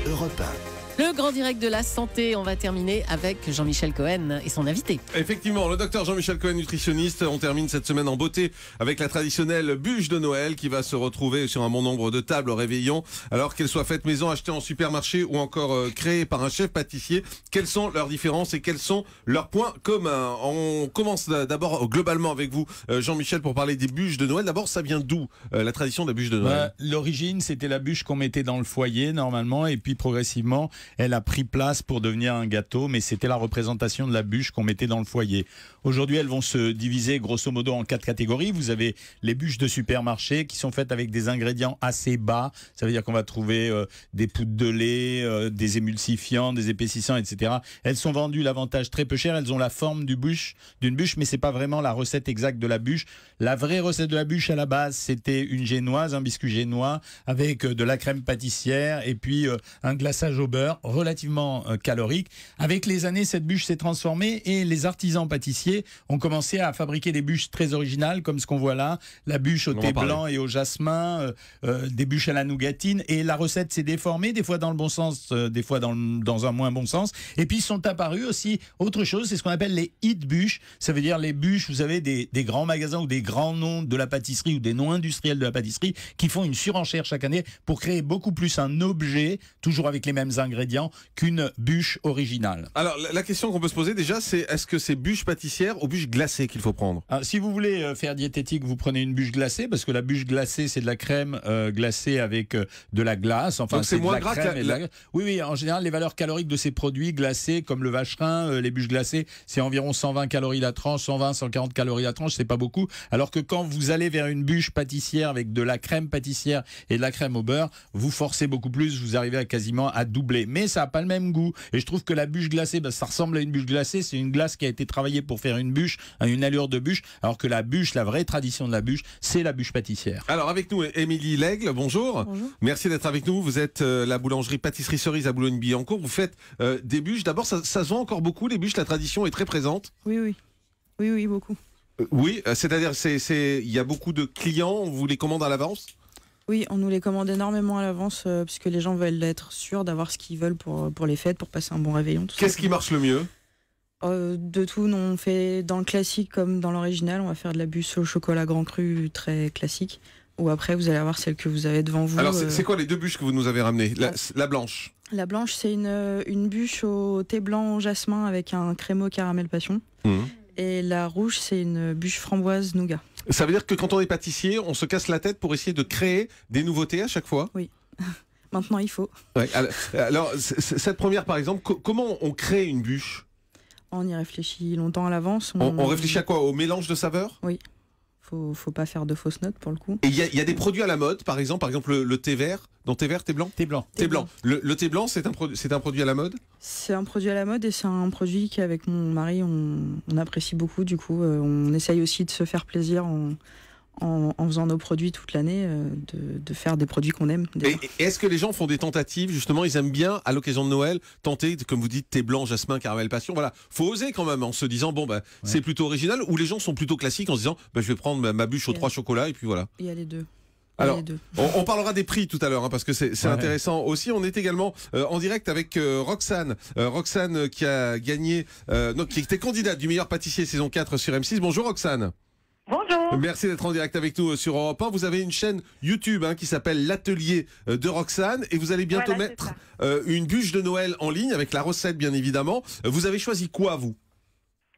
Europe 1. Le grand direct de la santé, on va terminer avec Jean-Michel Cohen et son invité. Effectivement, le docteur Jean-Michel Cohen, nutritionniste. On termine cette semaine en beauté avec la traditionnelle bûche de Noël qui va se retrouver sur un bon nombre de tables au réveillon. Alors qu'elle soit faite maison, achetée en supermarché ou encore créée par un chef pâtissier, quelles sont leurs différences et quels sont leurs points communs? On commence d'abord globalement avec vous, Jean-Michel, pour parler des bûches de Noël. D'abord, ça vient d'où, la tradition de la bûche de Noël? L'origine, c'était la bûche qu'on mettait dans le foyer normalement, et puis progressivement, elle a pris place pour devenir un gâteau, mais c'était la représentation de la bûche qu'on mettait dans le foyer. Aujourd'hui, elles vont se diviser grosso modo en 4 catégories. Vous avez les bûches de supermarché qui sont faites avec des ingrédients assez bas. Ça veut dire qu'on va trouver des poudres de lait, des émulsifiants, des épaississants, etc. Elles sont vendues l'avantage très peu cher. Elles ont la forme d'une bûche, mais c'est pas vraiment la recette exacte de la bûche. La vraie recette de la bûche à la base, c'était une génoise, un biscuit génois avec de la crème pâtissière et puis un glaçage au beurre relativement calorique. Avec les années, cette bûche s'est transformée et les artisans pâtissiers ont commencé à fabriquer des bûches très originales comme ce qu'on voit là, la bûche au thé blanc et au jasmin, des bûches à la nougatine, et la recette s'est déformée, des fois dans le bon sens, des fois dans un moins bon sens. Et puis sont apparus aussi autre chose, c'est ce qu'on appelle les hit bûches. Ça veut dire les bûches, vous avez des grands magasins ou des grands noms de la pâtisserie ou des noms industriels de la pâtisserie qui font une surenchère chaque année pour créer beaucoup plus un objet, toujours avec les mêmes ingrédients, qu'une bûche originale. Alors, la question qu'on peut se poser déjà, c'est est-ce que c'est bûche pâtissière ou bûche glacée qu'il faut prendre? Alors, si vous voulez faire diététique, vous prenez une bûche glacée, parce que la bûche glacée, c'est de la crème glacée avec de la glace. Enfin, donc c'est moins gras que Oui, en général, les valeurs caloriques de ces produits glacés, comme le vacherin, les bûches glacées, c'est environ 120 calories la tranche, 120, 140 calories la tranche, c'est pas beaucoup. Alors que quand vous allez vers une bûche pâtissière avec de la crème pâtissière et de la crème au beurre, vous forcez beaucoup plus, vous arrivez quasiment à doubler. Mais ça n'a pas le même goût. Et je trouve que la bûche glacée, ça ressemble à une bûche glacée. C'est une glace qui a été travaillée pour faire une bûche, une allure de bûche. Alors que la bûche, la vraie tradition de la bûche, c'est la bûche pâtissière. Alors avec nous, Émilie Lègle, bonjour. Bonjour. Merci d'être avec nous. Vous êtes la boulangerie pâtisserie Cerise à Boulogne-Billancourt. Vous faites des bûches. D'abord, ça se vend encore beaucoup, les bûches. La tradition est très présente. Oui, beaucoup. Oui, c'est-à-dire il y a beaucoup de clients. On vous les commande à l'avance? Oui, on nous les commande énormément à l'avance puisque les gens veulent être sûrs d'avoir ce qu'ils veulent pour les fêtes, pour passer un bon réveillon. Qu'est-ce qui marche le mieux? De tout, nous, on fait dans le classique comme dans l'original. On va faire de la bûche au chocolat grand cru très classique. Ou après, vous allez avoir celle que vous avez devant vous. Alors, c'est quoi les deux bûches que vous nous avez ramenées? La blanche. La blanche, c'est une bûche au thé blanc au jasmin avec un crémeux caramel passion. Et la rouge, c'est une bûche framboise nougat. Ça veut dire que quand on est pâtissier, on se casse la tête pour essayer de créer des nouveautés à chaque fois? Oui. Maintenant, il faut. Ouais, alors, cette première, par exemple, comment on crée une bûche? On y réfléchit longtemps à l'avance. On réfléchit à quoi? Au mélange de saveurs? Oui. Faut pas faire de fausses notes pour le coup. Et il y a des produits à la mode, par exemple le thé vert. Dans thé vert, thé blanc? Thé blanc. Thé blanc. Le thé blanc, c'est un produit à la mode? C'est un produit à la mode et c'est un produit qu'avec mon mari, on apprécie beaucoup. Du coup, on essaye aussi de se faire plaisir en faisant nos produits toute l'année, de faire des produits qu'on aime. Et est-ce que les gens font des tentatives, justement? Ils aiment bien, à l'occasion de Noël, tenter, comme vous dites, thé blanc, jasmin, caramel passion. Voilà, faut oser quand même, en se disant, c'est plutôt original, ou les gens sont plutôt classiques en se disant, je vais prendre ma bûche aux 3 chocolats, et puis voilà. Il y a les deux. Alors, on parlera des prix tout à l'heure, parce que c'est intéressant aussi. On est également en direct avec Roxane. Roxane qui a gagné, qui était candidate du meilleur pâtissier saison 4 sur M6. Bonjour Roxane. Bonjour. Merci d'être en direct avec nous sur Europe 1. Vous avez une chaîne YouTube qui s'appelle l'Atelier de Roxane, et vous allez bientôt mettre une bûche de Noël en ligne avec la recette, bien évidemment. Vous avez choisi quoi, vous?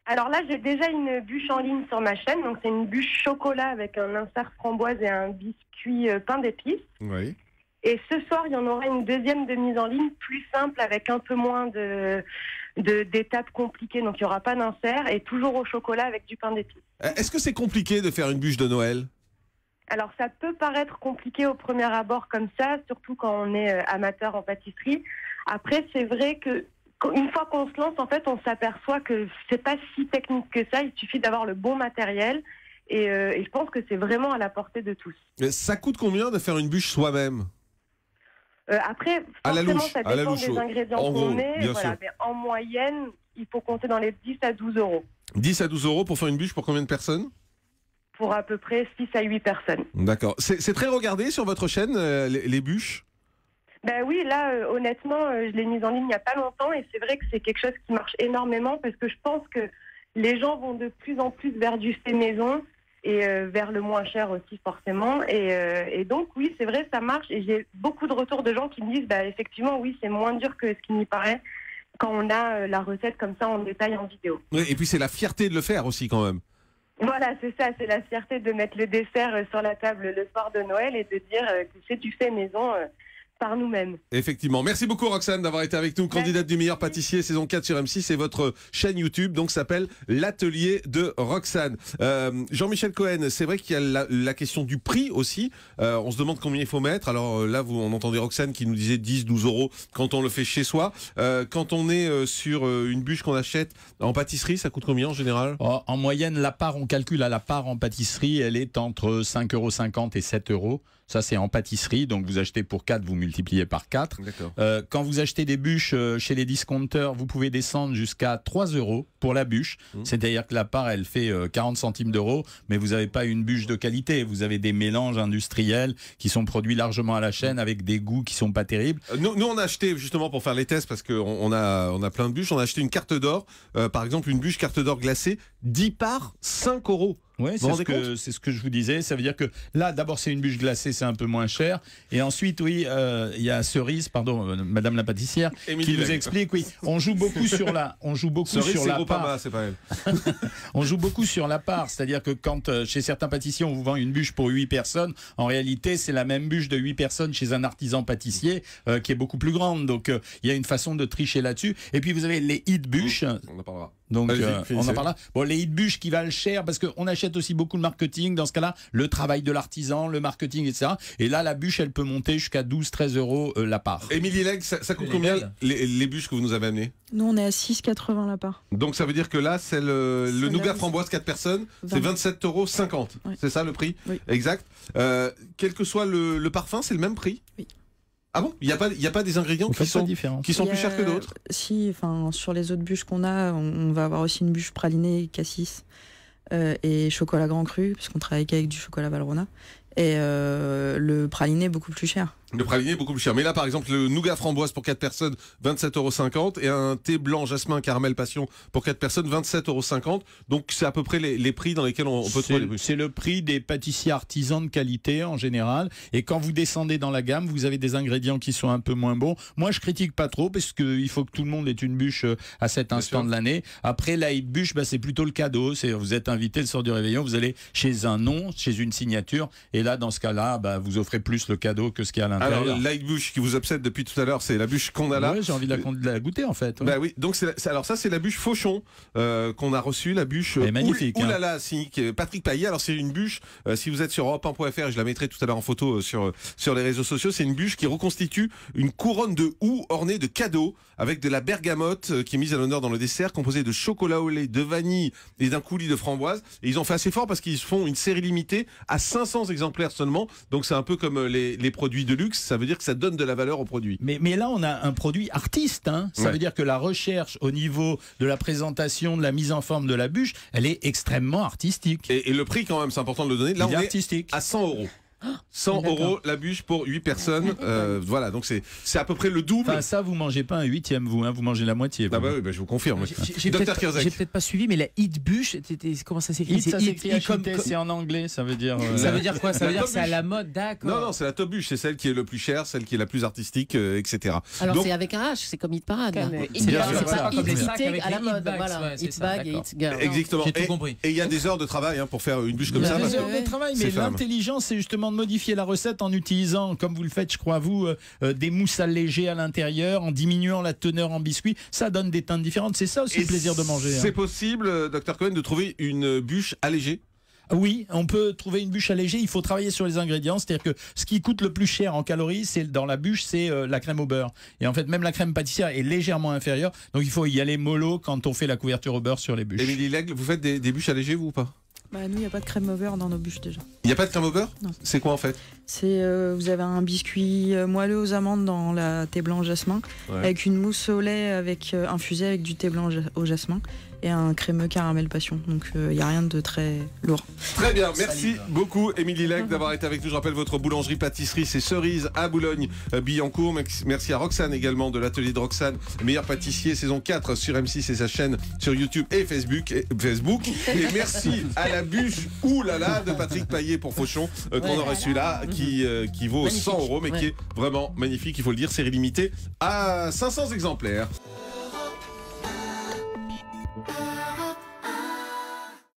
Alors là, j'ai déjà une bûche en ligne sur ma chaîne. Donc c'est une bûche chocolat avec un insert framboise et un biscuit pain d'épices. Oui. Et ce soir, il y en aura une deuxième de mise en ligne, plus simple, avec un peu moins d'étapes compliquées. Donc il n'y aura pas d'insert, et toujours au chocolat avec du pain d'épices. Est-ce que c'est compliqué de faire une bûche de Noël? Alors ça peut paraître compliqué au premier abord comme ça, surtout quand on est amateur en pâtisserie. Après, c'est vrai que une fois qu'on se lance, en fait, on s'aperçoit que c'est pas si technique que ça. Il suffit d'avoir le bon matériel, et je pense que c'est vraiment à la portée de tous. Ça coûte combien de faire une bûche soi-même? Après, forcément, ça dépend des ingrédients qu'on met. Voilà, mais en moyenne, il faut compter dans les 10 à 12 euros. 10 à 12 euros pour faire une bûche pour combien de personnes? Pour à peu près 6 à 8 personnes. D'accord. C'est très regardé sur votre chaîne, les bûches? Ben oui, là, honnêtement, je l'ai mise en ligne il n'y a pas longtemps et c'est vrai que c'est quelque chose qui marche énormément parce que je pense que les gens vont de plus en plus vers du fait maison et vers le moins cher aussi forcément. Et donc oui, c'est vrai, ça marche et j'ai beaucoup de retours de gens qui me disent effectivement oui, c'est moins dur que ce qui n'y paraît quand on a la recette comme ça en détail en vidéo. Oui, et puis c'est la fierté de le faire aussi quand même. Voilà, c'est ça, c'est la fierté de mettre le dessert sur la table le soir de Noël et de dire que c'est du fait maison par nous-mêmes. Effectivement. Merci beaucoup Roxane d'avoir été avec nous, candidate du meilleur pâtissier saison 4 sur M6 et votre chaîne YouTube donc s'appelle l'atelier de Roxane. Jean-Michel Cohen, c'est vrai qu'il y a la question du prix aussi. On se demande combien il faut mettre. Alors là, on entendait Roxane qui nous disait 10-12 euros quand on le fait chez soi. Quand on est sur une bûche qu'on achète en pâtisserie, ça coûte combien en général? En moyenne, la part, on calcule à la part en pâtisserie, elle est entre 5,50 € et 7 €. Ça, c'est en pâtisserie. Donc, vous achetez pour 4, vous multipliez par 4. Quand vous achetez des bûches chez les discounters, vous pouvez descendre jusqu'à 3 € pour la bûche. C'est-à-dire que la part, elle fait 40 centimes d'euros, mais vous n'avez pas une bûche de qualité. Vous avez des mélanges industriels qui sont produits largement à la chaîne avec des goûts qui sont pas terribles. Nous, on a acheté justement pour faire les tests parce qu'on a plein de bûches. On a acheté une carte d'or, par exemple une bûche carte d'or glacée, 10 parts, 5 €. Oui, c'est ce que je vous disais. Ça veut dire que là, d'abord, c'est une bûche glacée, c'est un peu moins cher. Et ensuite, oui, il y a Cerise, pardon, Madame la pâtissière, qui nous explique, oui, on joue beaucoup sur la, Cerise, sur la Groupama, part. c'est pas elle. On joue beaucoup sur la part, c'est-à-dire que quand chez certains pâtissiers, on vous vend une bûche pour 8 personnes, en réalité, c'est la même bûche de 8 personnes chez un artisan pâtissier qui est beaucoup plus grande. Donc, il y a une façon de tricher là-dessus. Et puis, vous avez les hit bûches. On en parlera. Donc, on en parle. Bon, les hit bûches qui valent cher parce qu'on achète aussi beaucoup de marketing. Dans ce cas-là, le travail de l'artisan, le marketing, etc. Et là, la bûche, elle peut monter jusqu'à 12-13 € la part. Émilie Legge, ça coûte combien les bûches que vous nous avez amenées? Nous, on est à 6,80 la part. Donc ça veut dire que là, c'est le nougat framboise 4 personnes, c'est 27,50 €. Oui. C'est ça le prix? Oui. Exact. Quel que soit le parfum, c'est le même prix? Oui. Ah bon? Il n'y a pas des ingrédients qui sont plus chers que d'autres? Si, enfin, sur les autres bûches qu'on a, on va avoir aussi une bûche pralinée cassis et chocolat grand cru, puisqu'on travaille qu'avec du chocolat Valrhona. Et le praliné est beaucoup plus cher. Le praliné est beaucoup plus cher. Mais là, par exemple, le nougat framboise pour 4 personnes, 27,50 € et un thé blanc jasmin caramel passion pour 4 personnes, 27,50 €. Donc, c'est à peu près les prix dans lesquels on peut trouver les bûches. C'est le prix des pâtissiers artisans de qualité en général. Et quand vous descendez dans la gamme, vous avez des ingrédients qui sont un peu moins bons. Moi, je critique pas trop parce qu'il faut que tout le monde ait une bûche à cet instant de l'année. Après, la hit bûche, c'est plutôt le cadeau. Vous êtes invité le soir du réveillon, vous allez chez un nom, chez une signature. Et là, dans ce cas-là, vous offrez plus le cadeau que ce qu'il y a à l'intérieur. Alors, la bûche qui vous obsède depuis tout à l'heure, c'est la bûche qu'on a là. Oui, j'ai envie de la goûter en fait. Ouais. Bah oui, donc alors ça c'est la bûche Fauchon qu'on a reçue, la bûche magnifique. Oulala, Patrick Paillet. Alors c'est une bûche, si vous êtes sur Europe1.fr, je la mettrai tout à l'heure en photo sur les réseaux sociaux, c'est une bûche qui reconstitue une couronne de houx ornée de cadeaux avec de la bergamote qui est mise à l'honneur dans le dessert, composée de chocolat au lait, de vanille et d'un coulis de framboise. Et ils ont fait assez fort parce qu'ils font une série limitée à 500 exemplaires seulement. Donc c'est un peu comme les produits de luxe, ça veut dire que ça donne de la valeur au produit. Mais là, on a un produit artiste. Ça veut dire que la recherche au niveau de la présentation, de la mise en forme de la bûche, elle est extrêmement artistique. Et le prix quand même, c'est important de le donner. Là, on est artistique. À 100 €. 100 € la bûche pour 8 personnes. Voilà, donc c'est à peu près le double. Enfin, ça, vous mangez pas un huitième, vous mangez la moitié. Ah bah oui, je vous confirme. J'ai peut-être pas suivi, mais la hit bûche, comment ça s'écrit? C'est en anglais, ça veut dire. Ça veut dire quoi? Ça veut dire que c'est à la mode, d'accord. Non, c'est la top bûche, c'est celle qui est le plus chère, celle qui est la plus artistique, etc. Alors c'est avec un H, c'est comme Hit Parade. C'est pas Hit à la mode, voilà. Hit bag et Hit girl. Exactement. J'ai tout compris. Et il y a des heures de travail pour faire une bûche comme ça. Des heures de travail, mais l'intelligence, c'est justement de modifier la recette en utilisant, comme vous le faites, je crois, vous, des mousses allégées à l'intérieur, en diminuant la teneur en biscuit. Ça donne des teintes différentes. C'est ça aussi le plaisir de manger. C'est possible, Dr Cohen, de trouver une bûche allégée? Oui, on peut trouver une bûche allégée. Il faut travailler sur les ingrédients. C'est-à-dire que ce qui coûte le plus cher en calories, dans la bûche, c'est la crème au beurre. Et en fait, même la crème pâtissière est légèrement inférieure. Donc, il faut y aller mollo quand on fait la couverture au beurre sur les bûches. Émilie Legge, vous faites des bûches allégées, vous ou pas? Nous, il n'y a pas de crème au beurre dans nos bûches déjà. Il n'y a pas de crème au beurre? Non. C'est quoi en fait? C'est vous avez un biscuit moelleux aux amandes dans la thé blanc jasmin, avec une mousse au lait infusée avec du thé blanc au jasmin et un crémeux caramel passion. Donc il n'y a rien de très lourd. Très bien, merci beaucoup Émilie Lec d'avoir été avec nous. Je rappelle votre boulangerie-pâtisserie, c'est Cerise à Boulogne-Billancourt. Merci à Roxane également de l'atelier de Roxane, meilleur pâtissier saison 4 sur M6 et sa chaîne sur YouTube et Facebook. Et merci à la bûche de Patrick Paillet pour Fauchon qu'on aurait reçu là, qui vaut magnifique. 100 €, mais qui est vraiment magnifique, il faut le dire, série limitée à 500 exemplaires.